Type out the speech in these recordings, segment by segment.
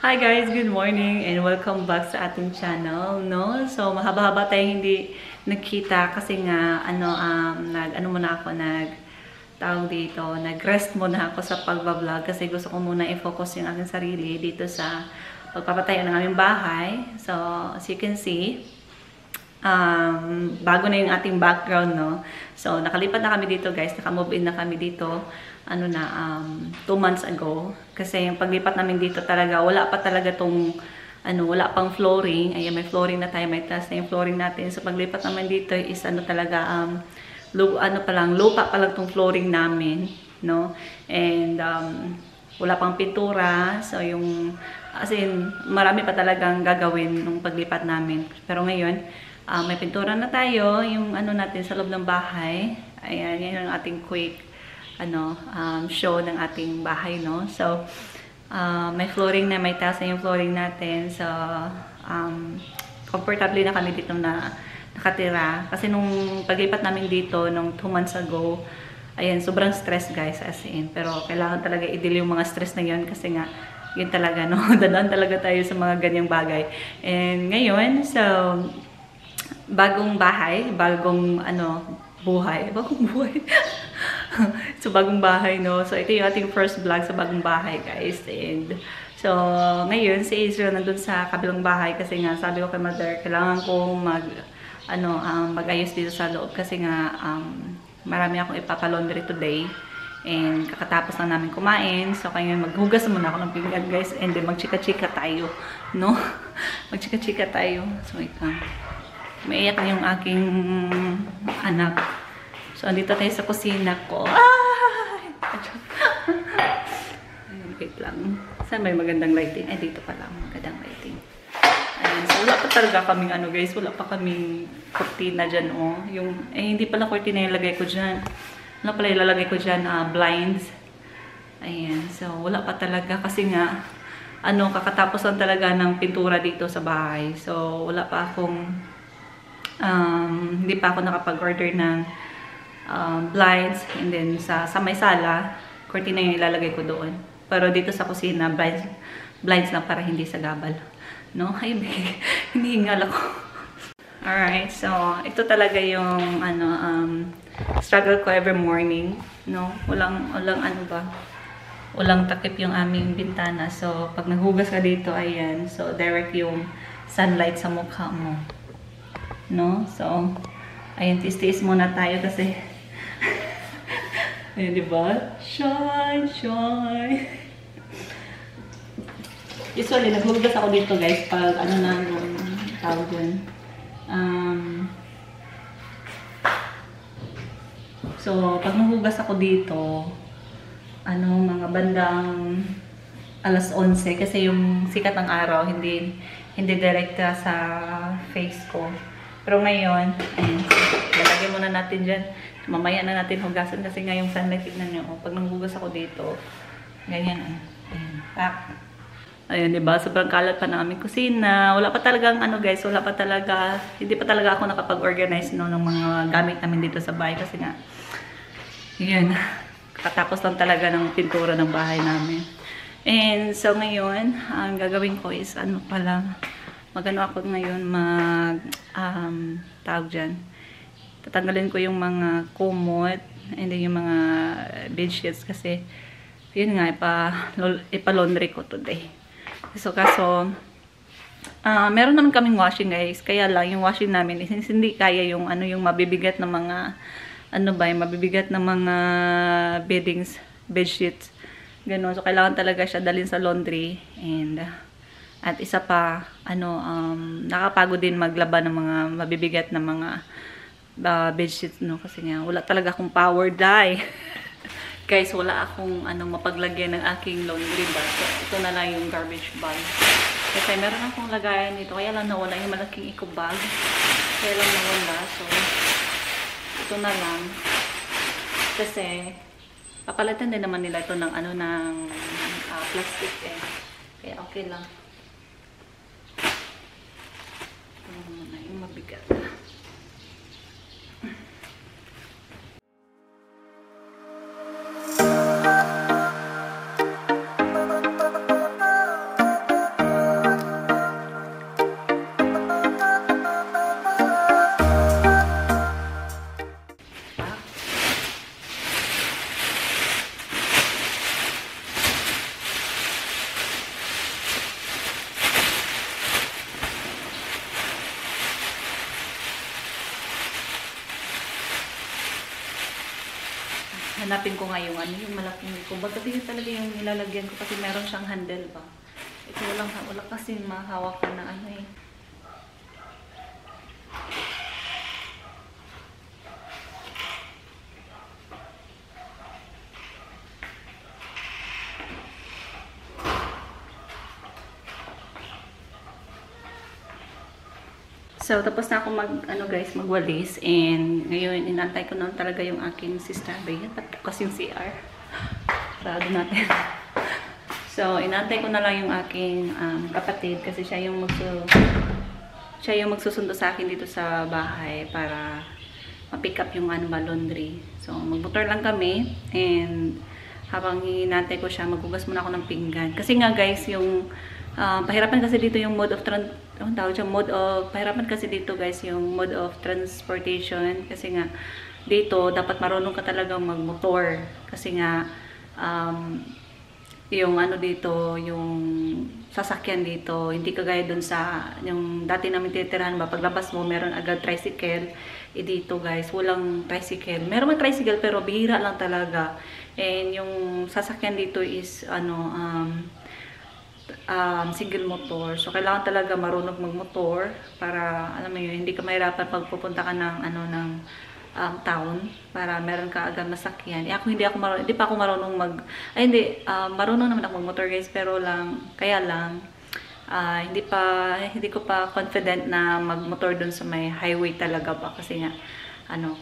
Hi guys, good morning and welcome back sa ating channel, no? So, mahaba-haba tayong hindi nagkita kasi nga, tawag dito, nag-rest muna ako sa pagbablog kasi gusto ko muna i-focus yung aking sarili dito sa pagpapatayo ng aming bahay. So, as you can see, bago na yung ating background, no? So, nakalipat na kami dito, guys. Naka-move in na kami dito. 2 months ago. Kasi yung paglipat namin dito talaga, wala pa talaga tong, wala pang flooring. Ayan, may flooring na tayo. May taas na yung flooring natin. So, paglipat naman dito is, lupa pa lang tong flooring namin, no? And, wala pang pintura. So, marami pa talagang gagawin nung paglipat namin. Pero ngayon, may pintura na tayo, yung natin sa loob ng bahay. Ayan, yan ang ating quick show ng ating bahay, no? So, may flooring na, may taas na yung flooring natin. So, comfortably na kami dito na nakatira. Kasi nung paglipat namin dito, nung 2 months ago, ayan, sobrang stress, guys, as in. Pero kailangan talaga i-deal yung mga stress na yun kasi nga, yun talaga, no? Dadaan talaga tayo sa mga ganyang bagay. And ngayon, so, bagong bahay, bagong buhay. So, bagong bahay, no? So, ito yung ating first vlog sa bagong bahay, guys. And, so, ngayon, si Israel nandun sa kabilang bahay kasi nga, sabi ko kay mother, kailangan kong mag-ayos dito sa loob kasi nga, marami akong ipapalaundry today. And, kakatapos lang namin kumain. So, kaya maghugas muna ako ng pinggan, guys. And then, magchika-chika tayo, no? Magchika-chika tayo. So, maiyak na yung aking anak. So, andito tayo sa kusina ko. Ay! Ayun, wait lang. Saan may magandang lighting? Ay, dito pa lang. Magandang lighting. Ayun. So, wala pa talaga kaming guys. Wala pa kaming cortina dyan, oh. Hindi pala cortina yung lagay ko dyan. Ano pala ilalagay ko dyan? Blinds. Ayan. So, wala pa talaga. Kasi nga, kakatapos lang talaga ng pintura dito sa bahay. So, wala pa akong, hindi pa ako nakapag-order ng blinds, and then sa may sala, cortina yung ilalagay ko doon. Pero dito sa kusina, blinds lang para hindi sa gabal. No? Ay, hinihingal ako. Alright, so, ito talaga yung, struggle ko every morning. No? Walang takip yung aming bintana. So, pag naghugas ka dito, ayan. So, direct yung sunlight sa mukha mo. No? So, ayan, tis-tis muna tayo kasi ayan, diba? Shine, shine. Usually, naghugas ako dito, guys, pag tawag dun. So, pag naghugas ako dito, mga bandang alas 11, kasi yung sikat ng araw, hindi direkta sa face ko. Pero ngayon, ayan, lalagyan muna natin dyan. Mamaya na natin hugasan kasi nga yung sunlight, tignan nyo. Pag nanghugas ako dito, ganyan. Ayan. Ayan, diba? Sobrang kalat pa na aming kusina. Wala pa talagang, guys, hindi pa talaga ako nakapag-organize, no, ng mga gamit namin dito sa bahay. Kasi nga, yun, katapos lang talaga ng pintura ng bahay namin. And so, ngayon, ang gagawin ko is, ako ngayon tawag dyan. Tatanggalin ko yung mga kumot and then yung mga bedsheets kasi yun nga, ipa-laundry ko today. So, meron naman kaming washing, guys. Kaya lang, yung washing namin is hindi kaya yung mabibigat na mga mabibigat na mga bedsheets. Ganun. So, kailangan talaga siya dalhin sa laundry. And, at isa pa, nakapagod din maglaba ng mga mabibigat na mga bedsheets, no? Kasi nga, wala talaga akong power dye. Guys, wala akong mapaglagyan ng aking laundry bag. So, ito na lang yung garbage bag. Kasi meron akong lagayan dito. Kaya lang nawala yung malaking eco bag. Kaya lang nawala. So, ito na lang. Kasi, papalitan din naman nila ito ng plastic eh. Kaya okay lang. Yung mabigat. Hanapin ko nga yung ano, yung malaking ko. Baga yun talaga yung nilalagyan ko kasi meron siyang handle ba. Ito wala kasi mahawakan na ano eh. So, tapos na ako magwalis. And ngayon, inantay ko na talaga yung aking sister. Bayan, tapos yung CR. Sarado natin. So, inantay ko na lang yung aking kapatid kasi siya yung magsusundo sa akin dito sa bahay para ma-pick up yung laundry. So, magmotor lang kami. And habang hinantay ko siya, maghugas muna ako ng pinggan. Kasi nga guys, yung pahirapan kasi dito yung pahirapan kasi dito guys yung mode of transportation kasi nga dito dapat marunong ka talagang magmotor kasi nga yung dito yung sasakyan dito hindi kagaya dun sa yung dati namin titirahan ba paglabas mo meron agad tricycle dito guys walang tricycle meron tricycle pero bihira lang talaga and yung sasakyan dito is single motor. So, kailangan talaga marunong magmotor para, alam mo yun, hindi ka mahirapan pag pupunta ka ng, town para meron ka agad masakyan. Ako hindi pa ako marunong marunong naman ako magmotor guys, pero hindi ko pa confident na magmotor dun sa may highway talaga ba kasi nga,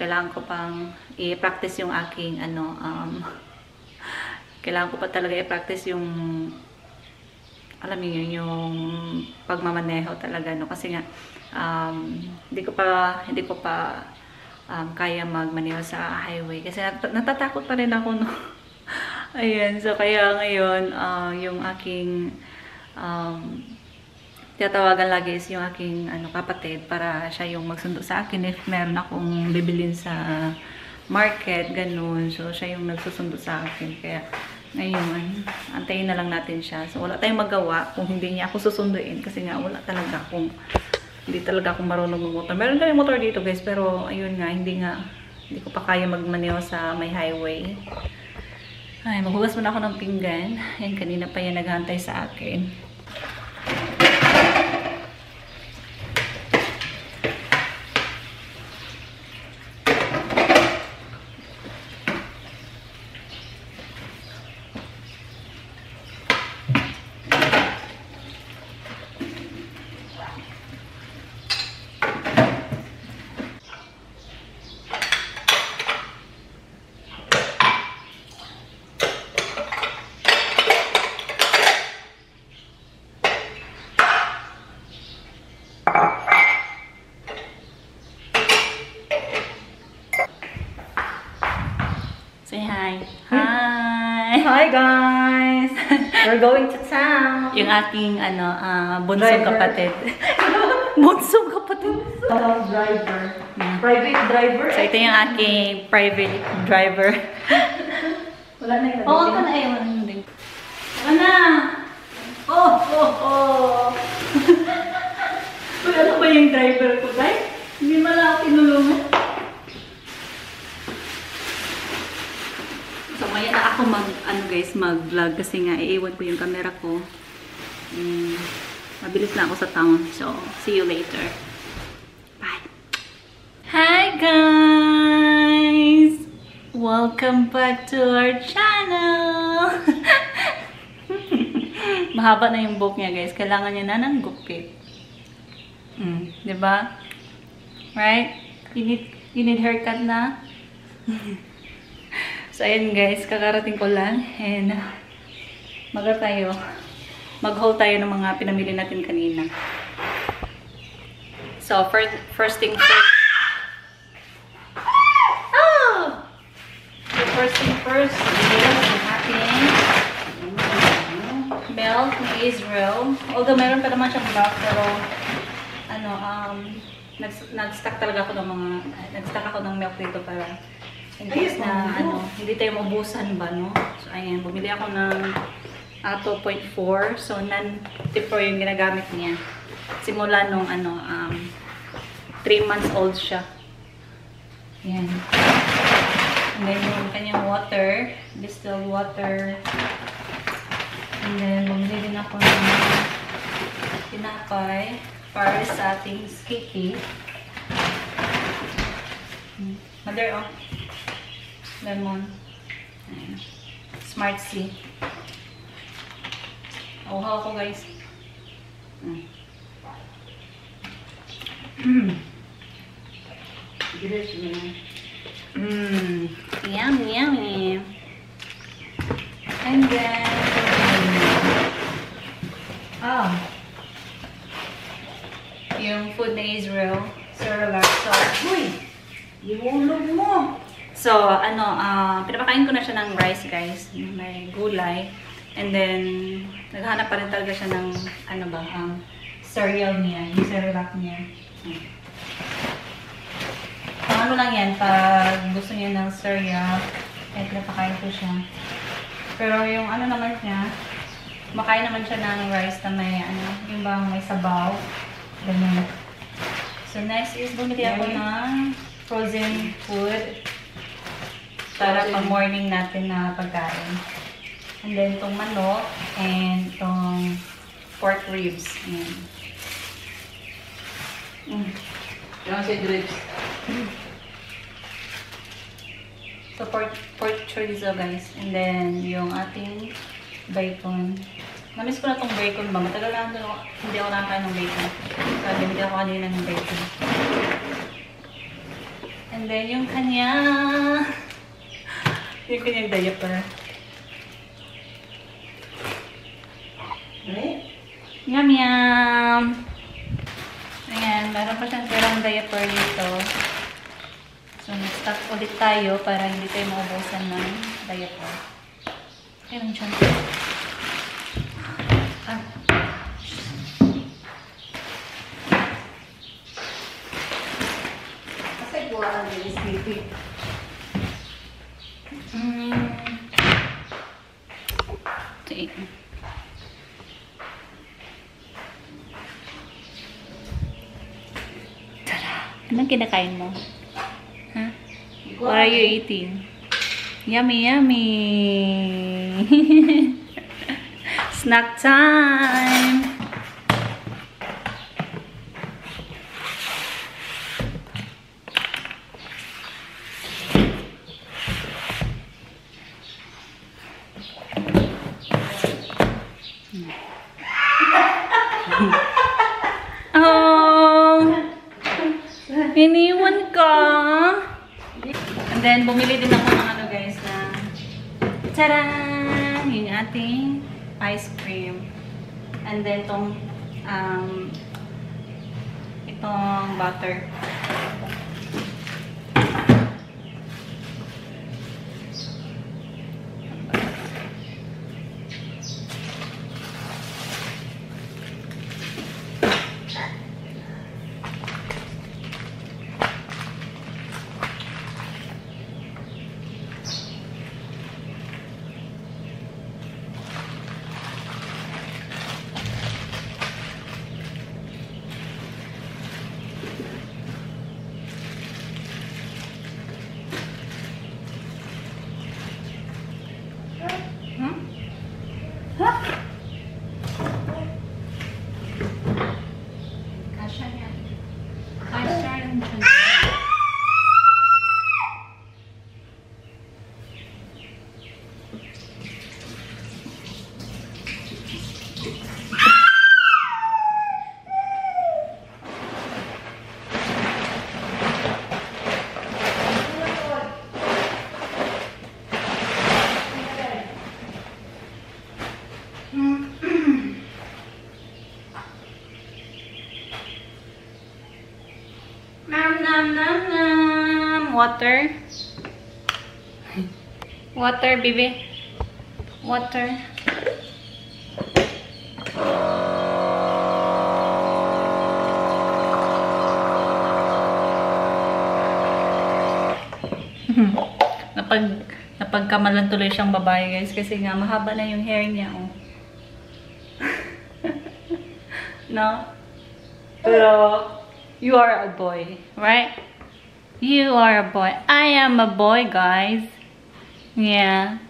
kailangan ko pang i-practice yung aking, kailangan ko pa talaga i-practice yung alam niyo yung pagmamaneho talaga kasi nga hindi ko pa kaya magmaneho sa highway kasi natatakot pa rin ako no. Ayan, so kaya ngayon yung aking tatawagan lagi is yung aking kapatid para siya yung magsundo sa akin if meron akong bibilin sa market ganun, so siya yung nagsusundo sa akin kaya ngayon, antayin na lang natin siya. So, wala tayong magawa kung hindi niya ako susunduin. Kasi nga, hindi talaga akong marunong mag-motor. Meron kami motor dito guys, pero ayun nga, hindi ko pa kaya magmaneho sa may highway. Ay, maghugas muna ako ng pinggan. Yan, kanina pa yan naghantay sa akin. Say hi. Hi! Hi guys! We're going to town. Yung aking bunsong kapatid. Bunsong kapatid. Driver. Private driver. So ito yung aking private driver. Wala na yung Oo, ka na eh. Wala na din. Wala na! Oh! Uy, ano ba yung driver ko, guys? Hindi mo lang ako tinulungan. So, maya na ako mag-vlog kasi nga, iiwan ko yung camera ko. Mabilis na ako sa town. So, see you later. Bye! Hi, guys! Welcome back to our channel! Mahaba na yung buhok niya, guys. Kailangan niya na ng gupit. Diba? Right? You need haircut na? So, ayan guys, kakarating ko lang and mag-haul tayo ng mga pinamili natin kanina. So, first thing first. Oh! So, first thing first, ang ating milk ni Israel. Although, meron pa naman siyang milk, pero nag-stack ako ng milk dito para in case na hindi tayo maubusan ba, no? So, ayan, bumili ako ng 2.4. So, non-tipper yung ginagamit niya. Simula nung 3 months old siya. Ayan. And then yung kanyang water, distilled water. And then bumili din ako ng tinapay para sa ating skippy. Mother, oh. Lemon. Ayan. Smart C. Uhaw ko, guys. Yummy, yummy. And then, yung food na Israel, Cerelac. So, Ihulog mo! So, pinapakain ko na siya ng rice, guys. May gulay. And then, naghanap pa rin talaga siya ng, cereal niya. Yung Cerelac niya. So, ano lang yan, pag gusto niya ng cereal, pinapakain ko siya. Pero yung naman niya, makain naman siya ng rice na may, yung bang may sabaw. Ganun. So, next is bumili ako ng frozen food para pang morning natin na pagkain. And then, itong manok and itong pork ribs. Yung si grapes. So, pork chorizo, guys. And then, yung ating bacon. Namiss ko na itong bacon ba? Matagal lang hindi ako nakakain ng bacon. So, hindi ako kanina ng bacon. And then, yung kanyang diaper. Yum, yum! Ayan, meron pa siyang tirang diaper dito. So, nag-stock ulit tayo para hindi tayo maubusan ng diaper. Ayan, siya. Kasi buwan din sleepy. Tara! Anong kinakain mo? Huh? What are you eating? Yummy, yummy! Snack time! Oh! Iniwan ka! And then, bumili din ako ng guys, na tadaan! Yung ating ice cream. And then, itong butter. Water. Water, baby. Water. Napagkamalan tuloy siyang babae, guys, kasi nga mahaba na yung hair niya, oh. No? Pero you are a boy, right? You are a boy. I am a boy, guys. Yeah.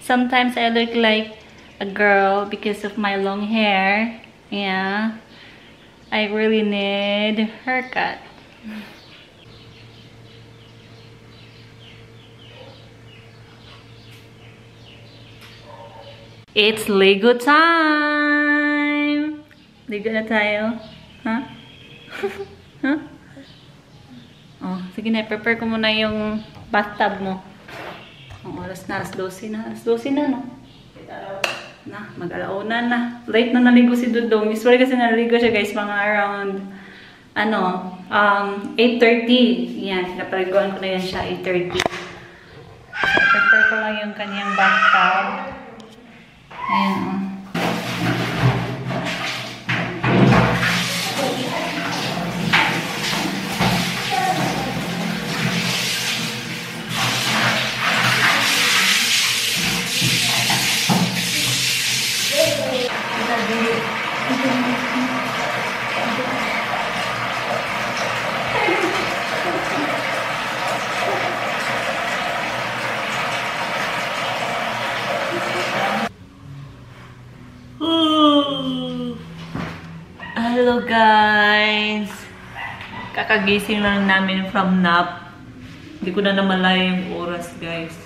Sometimes I look like a girl because of my long hair. Yeah. I really need a haircut. It's Lego time! Ligo na tayo. Ha? Huh? Oh, sige na. Prepare ko muna yung bathtub mo. Ang oras na. Alas 12 na. Alas 12 na, no? Na, mag-alauna na. Late na naligo si Dudong. Usually kasi naligo siya, guys, mga around 8:30. Yan. Napaliguan ko na yan siya, 8:30. So, prepare ko lang yung kanyang bathtub. Ayan, oh. Hello guys! Kakagising lang namin from nap. Hindi ko na namalaya yung oras, guys.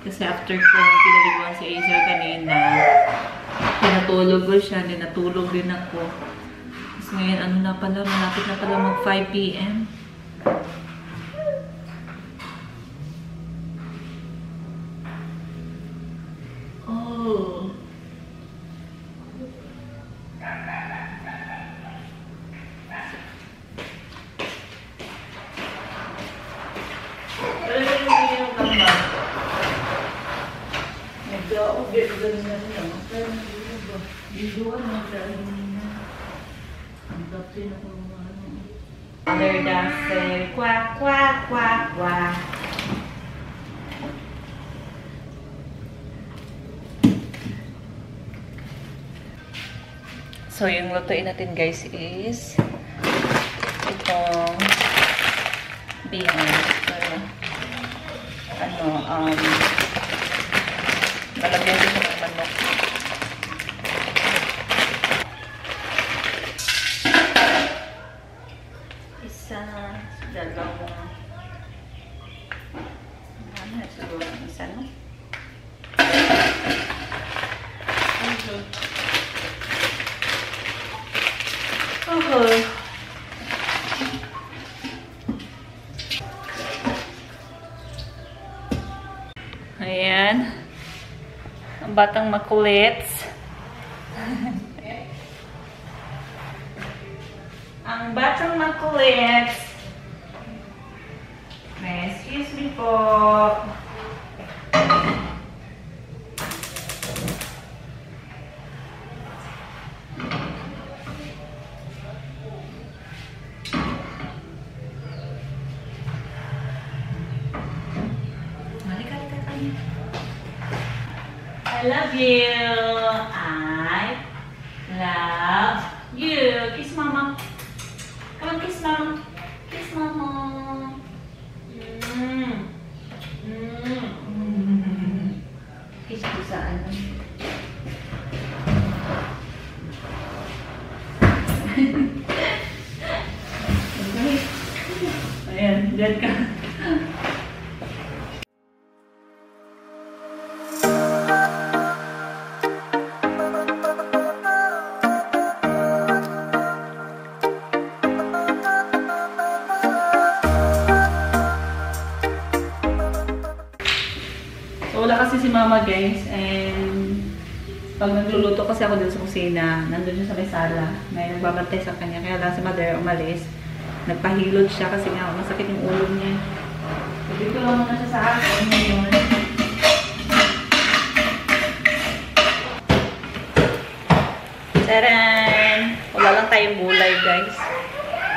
Kasi after ko pinaliguan si Acer kanina, pinatulog ko siya, natulog din ako. Tapos ngayon, ano na pala, malapit na pala mag 5 PM. Oh! Mother does say quack, quack, quack, quack. So, yung lutuin natin, guys, is itong beans. Lalagyan ko siya ng manok. Isa, dalawa. Ano, siguro ang isa, no? Ayan. Ang batang makulit. Ang batang makulit. Excuse me po. I love you. I love you. Kiss mama. Come on, kiss mama. Kiss mama. Kiss ko sa ano. Ayan, dyan ka. Wala kasi si mama, guys, and pag nagluluto kasi ako dun sa kusina, nandun siya sa may sala, may nagbabantay sa kanya, kaya lang si mother umalis, nagpahilod siya kasi nga masakit yung ulo niya. So, dito lang muna siya sa akin ngayon. Taran! Wala lang tayong gulay, guys.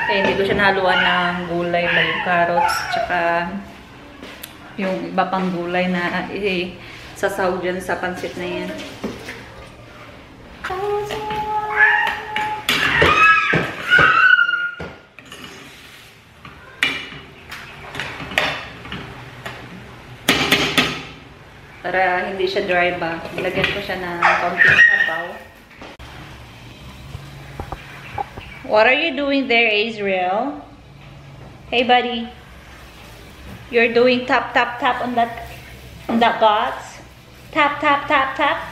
Kaya hindi ko siya nahaluan ng gulay, like yung carrots, tsaka yung iba pang gulay na sasaw dyan sa pansit na yan. Para hindi siya dry ba. Lagyan ko siya ng konting sabaw. What are you doing there, Israel? Hey, buddy. You're doing tap, tap, tap on that box? Tap, tap, tap, tap.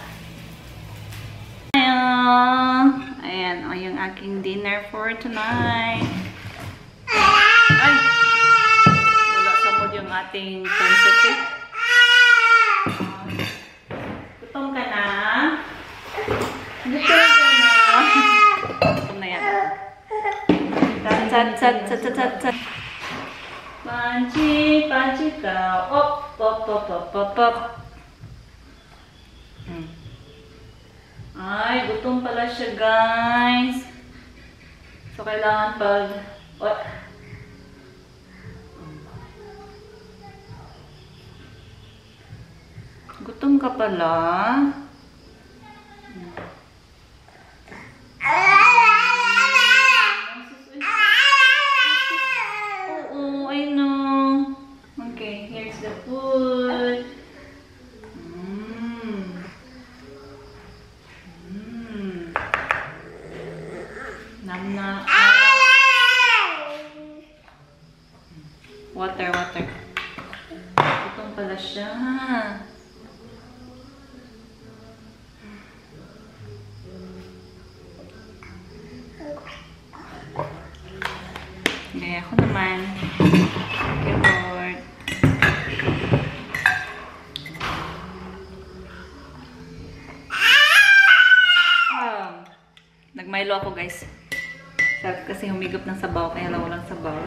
Ayan, o yung aking dinner for tonight. Ay! Wala sa mood yung ating sensitive. Gutom ka na? Gutom ka na? Gutom na yan. Tat, tat, tat, tat, tat, tat. Panchi, panchi ka. Op, op, op, op, op, op. Ay, gutom pala siya, guys. So, kailangan pag... Oh. Gutom ka pala. Oo, I know. Okay, here's the food. Water, water. Gutom pala siya. Okay, ako naman. Okay, Lord. Nag-Milo ako, guys. Sarap kasi humigop ng sabaw, kaya lang walang sabaw.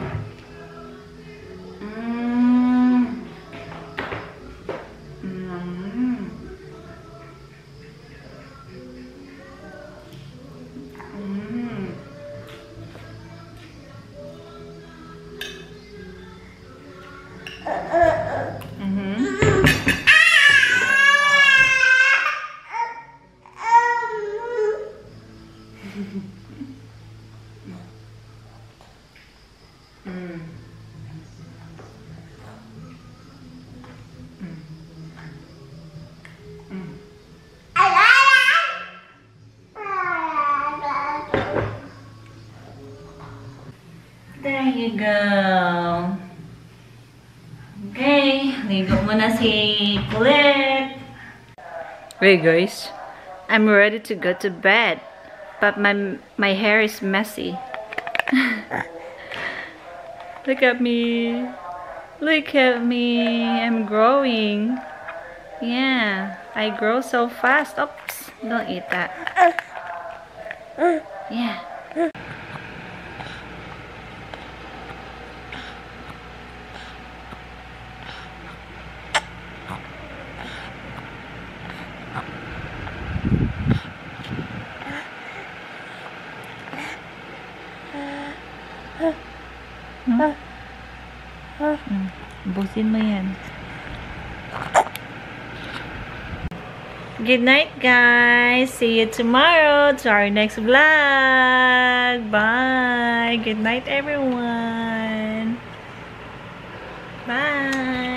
There you go. Okay, ligo muna si Kulit. Wait, guys. I'm ready to go to bed, but my hair is messy. Look at me. Look at me. I'm growing. Yeah, I grow so fast. Oops, don't eat that. Yeah. Busin mo yan. Good night, guys. See you tomorrow to our next vlog. Bye. Good night, everyone. Bye.